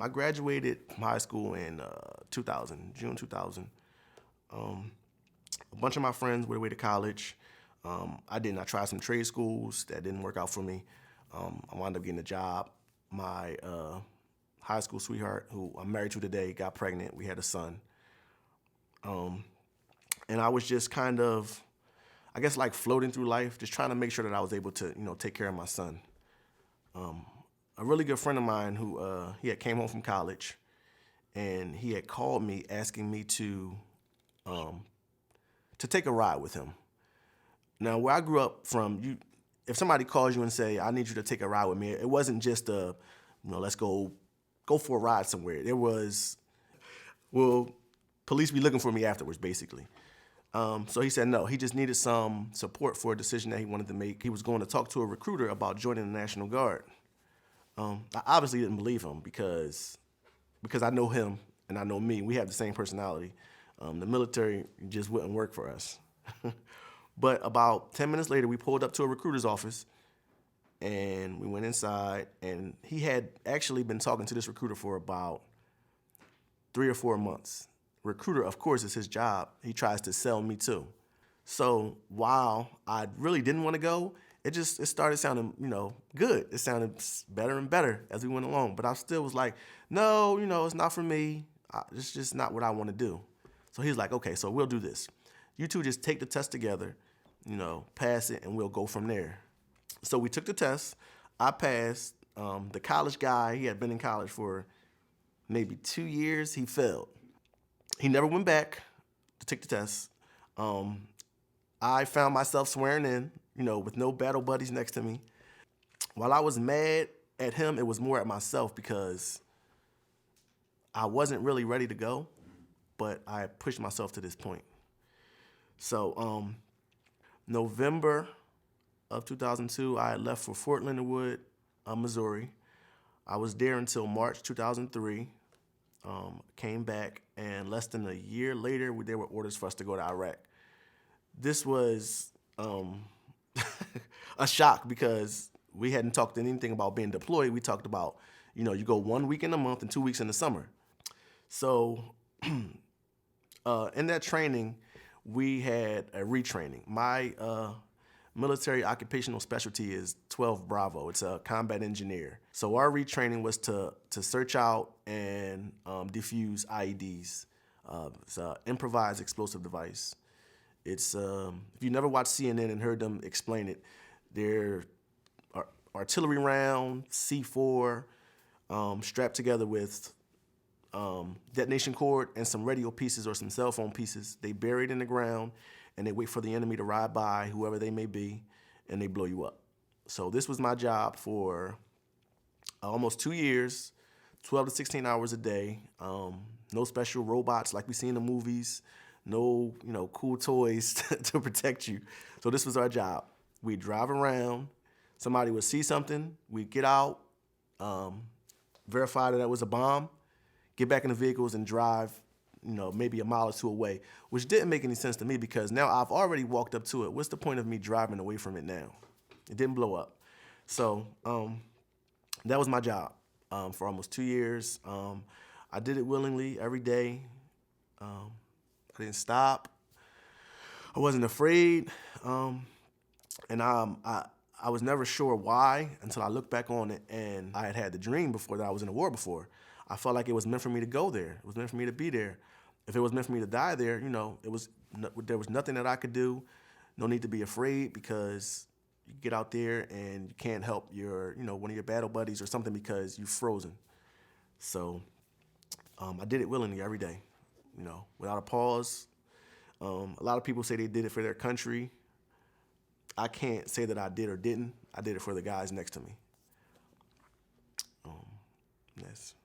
I graduated from high school in 2000, June 2000. A bunch of my friends went away to college. I didn't. I tried some trade schools. That didn't work out for me. I wound up getting a job. My high school sweetheart, who I'm married to today, got pregnant. We had a son. And I was just kind of, I guess, like floating through life, just trying to make sure that I was able to, take care of my son. A really good friend of mine who he had came home from college, and he had called me asking me to take a ride with him. Now, where I grew up from, if somebody calls you and say, "I need you to take a ride with me," it wasn't just let's go for a ride somewhere. There was, well, police be looking for me afterwards, basically. So he said no. He just needed some support for a decision that he wanted to make. He was going to talk to a recruiter about joining the National Guard. I obviously didn't believe him because I know him and I know me. We have the same personality. The military just wouldn't work for us. But about 10 minutes later, we pulled up to a recruiter's office, and we went inside, and he had actually been talking to this recruiter for about 3 or 4 months. Recruiter, of course, is his job. He tries to sell me too. So while I really didn't want to go, it started sounding, good. It sounded better and better as we went along. But I still was like, no, it's not for me. It's just not what I want to do. So he's like, okay, so we'll do this. You two just take the test together, pass it, and we'll go from there. So we took the test. I passed. The college guy, he had been in college for maybe 2 years. He failed. He never went back to take the test. I found myself swearing in, with no battle buddies next to me. While I was mad at him, it was more at myself because I wasn't really ready to go, but I pushed myself to this point. So November of 2002, I left for Fort Leonard Wood, Missouri. I was there until March 2003. Came back, and less than a year later, there were orders for us to go to Iraq. This was a shock because we hadn't talked anything about being deployed. We talked about, you go 1 week in a month and 2 weeks in the summer. So in that training, we had a retraining. My military occupational specialty is 12 Bravo. It's a combat engineer. So our retraining was to search out and defuse IEDs. It's an improvised explosive device. It's if you never watched CNN and heard them explain it, they're artillery round, C4, strapped together with detonation cord and some radio pieces or some cell phone pieces. They buried in the ground, and they wait for the enemy to ride by, whoever they may be, and they blow you up. So this was my job for almost 2 years, 12 to 16 hours a day. No special robots like we see in the movies. No, cool toys to protect you. So this was our job. We'd drive around. Somebody would see something. We'd get out, verify that it was a bomb, get back in the vehicles and drive, maybe a mile or two away, which didn't make any sense to me because now I've already walked up to it. What's the point of me driving away from it now? It didn't blow up. So that was my job for almost 2 years. I did it willingly every day. I didn't stop. I wasn't afraid. And I was never sure why until I looked back on it, and I had the dream before that I was in a war before. I felt like it was meant for me to go there. It was meant for me to be there. If it was meant for me to die there, there was nothing that I could do. No need to be afraid because you get out there and you can't help one of your battle buddies or something because you've frozen. So I did it willingly every day, without a pause. A lot of people say they did it for their country. I can't say that I did or didn't. I did it for the guys next to me. Yes.